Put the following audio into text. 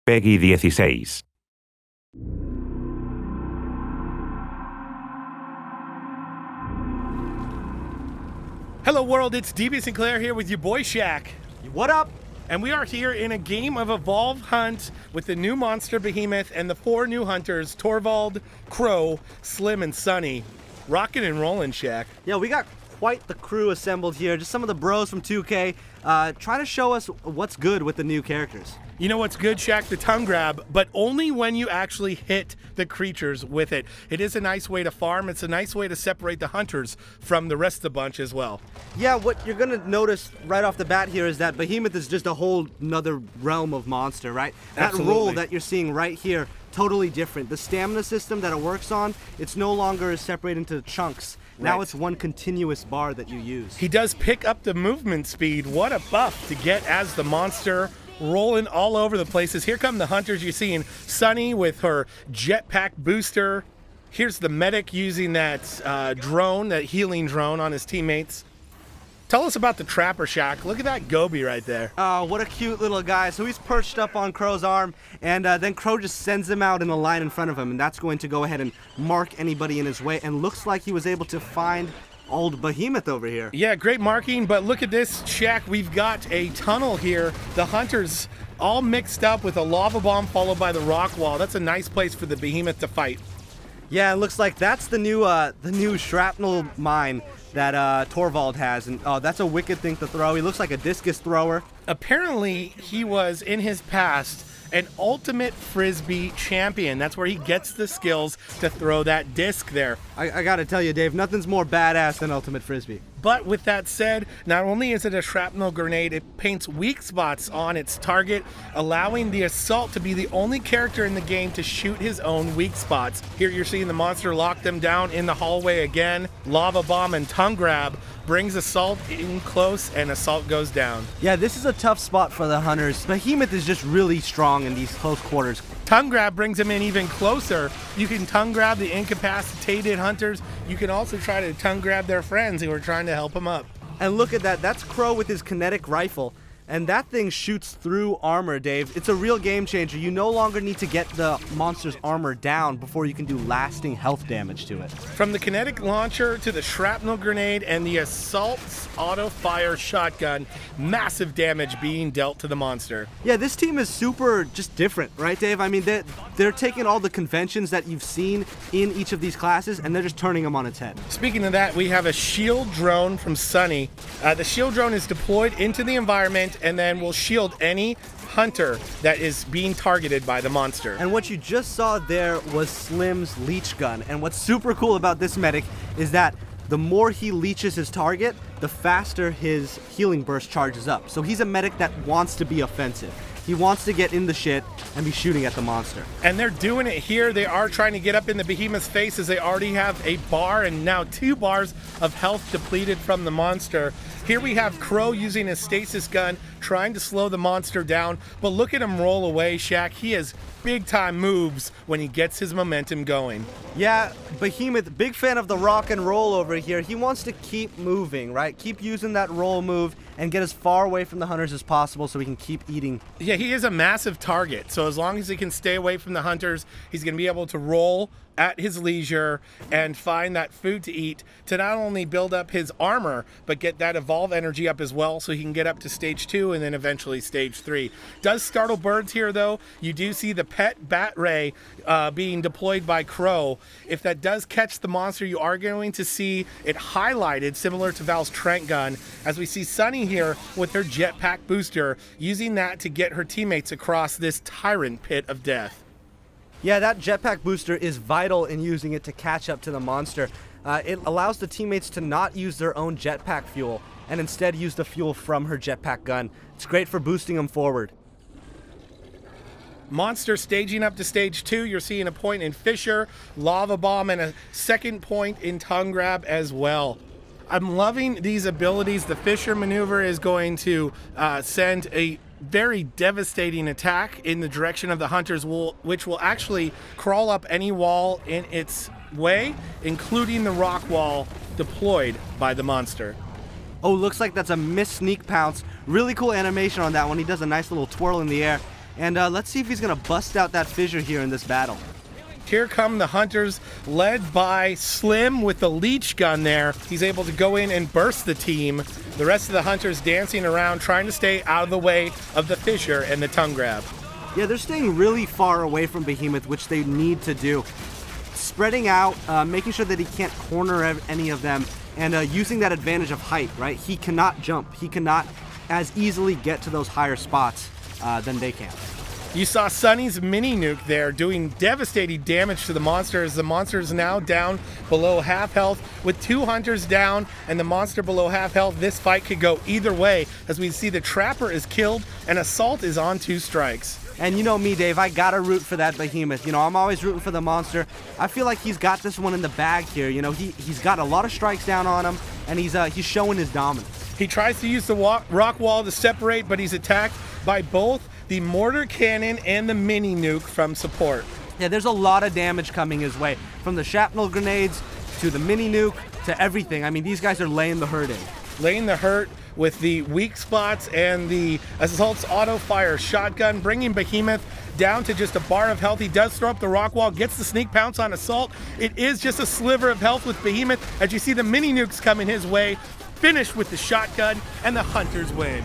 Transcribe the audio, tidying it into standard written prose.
Peggy 16. Hello world, it's DB Sinclair here with your boy Shaq. What up? And we are here in a game of Evolve Hunt with the new monster Behemoth and the 4 new hunters, Torvald, Crow, Slim, and Sunny. Rockin' and rollin', Shaq. Yeah, we got quite the crew assembled here. Just some of the bros from 2K trying to show us what's good with the new characters. You know what's good, Shaq? The tongue grab, but only when you actually hit the creatures with it. It is a nice way to farm. It's a nice way to separate the hunters from the rest of the bunch as well. Yeah, what you're gonna notice right off the bat here is that Behemoth is just a whole nother realm of monster, right? Absolutely. That roll that you're seeing right here, totally different. The stamina system that it works on, it's no longer separated into chunks. Now Right. it's one continuous bar that you use. He does pick up the movement speed. What a buff to get as the monster, rolling all over the places. Here come the hunters. You're seeing Sunny with her jetpack booster. Here's the medic using that drone, that healing drone on his teammates. Tell us about the trapper, Shaq. Look at that Goby right there. Oh, what a cute little guy. So he's perched up on Crow's arm, and then Crow just sends him out in a line in front of him, and that's going to go ahead and mark anybody in his way, and looks like he was able to find old Behemoth over here. Yeah, great marking, but look at this, Shaq. We've got a tunnel here. The hunters all mixed up with a lava bomb followed by the rock wall. That's a nice place for the Behemoth to fight. Yeah, it looks like that's the new shrapnel mine that Torvald has, and oh, that's a wicked thing to throw. He looks like a discus thrower. Apparently, he was, in his past, an ultimate frisbee champion. That's where he gets the skills to throw that disc there. I gotta tell you, Dave, nothing's more badass than ultimate frisbee. But with that said, not only is it a shrapnel grenade, it paints weak spots on its target, allowing the assault to be the only character in the game to shoot his own weak spots. Here you're seeing the monster lock them down in the hallway again. Lava bomb and tongue grab brings assault in close, and assault goes down. Yeah, this is a tough spot for the hunters. Behemoth is just really strong in these close quarters. Tongue grab brings him in even closer. You can tongue grab the incapacitated hunters. You can also try to tongue grab their friends who are trying to help him up. And look at that, that's Crow with his kinetic rifle. And that thing shoots through armor, Dave. It's a real game changer. You no longer need to get the monster's armor down before you can do lasting health damage to it. From the kinetic launcher to the shrapnel grenade and the assault's auto-fire shotgun, massive damage being dealt to the monster. Yeah, this team is super just different, right, Dave? I mean, they're taking all the conventions that you've seen in each of these classes, and they're just turning them on its head. Speaking of that, we have a shield drone from Sunny. The shield drone is deployed into the environment and then will shield any hunter that is being targeted by the monster. And what you just saw there was Slim's leech gun. And what's super cool about this medic is that the more he leeches his target, the faster his healing burst charges up. So he's a medic that wants to be offensive. He wants to get in the shit and be shooting at the monster. And they're doing it here. They are trying to get up in the Behemoth's face as they already have a bar and now 2 bars of health depleted from the monster. Here we have Crow using his stasis gun, trying to slow the monster down. But look at him roll away, Shaq. He has big time moves when he gets his momentum going. Yeah, Behemoth, big fan of the rock and roll over here. He wants to keep moving, right? Keep using that roll move and get as far away from the hunters as possible so he can keep eating. Yeah, he is a massive target. So as long as he can stay away from the hunters, he's going to be able to roll at his leisure and find that food to eat to not only build up his armor, but get that evolve energy up as well so he can get up to stage 2 and then eventually stage 3. Does startle birds here though. You do see the pet bat ray being deployed by Crow. If that does catch the monster, you are going to see it highlighted similar to Val's Trent gun, as we see Sunny here with her jetpack booster, using that to get her teammates across this tyrant pit of death. Yeah, that jetpack booster is vital in using it to catch up to the monster. It allows the teammates to not use their own jetpack fuel and instead use the fuel from her jetpack gun. It's great for boosting them forward. Monster staging up to stage 2. You're seeing a point in Fisher, Lava Bomb, and a second point in Tongue Grab as well. I'm loving these abilities. The Fisher maneuver is going to send a very devastating attack in the direction of the hunters, which will actually crawl up any wall in its way, including the rock wall deployed by the monster. Oh, looks like that's a missed sneak pounce. Really cool animation on that one. He does a nice little twirl in the air. And let's see if he's going to bust out that fissure here in this battle. Here come the hunters, led by Slim with the leech gun there. He's able to go in and burst the team. The rest of the hunters dancing around, trying to stay out of the way of the fissure and the tongue grab. Yeah, they're staying really far away from Behemoth, which they need to do. Spreading out, making sure that he can't corner any of them, and using that advantage of height, right? He cannot jump. He cannot as easily get to those higher spots than they can. You saw Sunny's mini nuke there doing devastating damage to the monster, as the monster is now down below half health. With 2 hunters down and the monster below half health, this fight could go either way, as we see the trapper is killed and Assault is on 2 strikes. And you know me, Dave, I gotta root for that Behemoth. You know, I'm always rooting for the monster. I feel like he's got this one in the bag here. You know, he's got a lot of strikes down on him, and he's showing his dominance. He tries to use the rock wall to separate, but he's attacked by both the mortar cannon and the mini nuke from support. Yeah, there's a lot of damage coming his way, from the shrapnel grenades to the mini nuke to everything. I mean, these guys are laying the hurt in. Laying the hurt with the weak spots and the Assault's auto fire shotgun, bringing Behemoth down to just a bar of health. He does throw up the rock wall, gets the sneak pounce on Assault. It is just a sliver of health with Behemoth, as you see the mini nukes coming his way, finished with the shotgun, and the hunters win.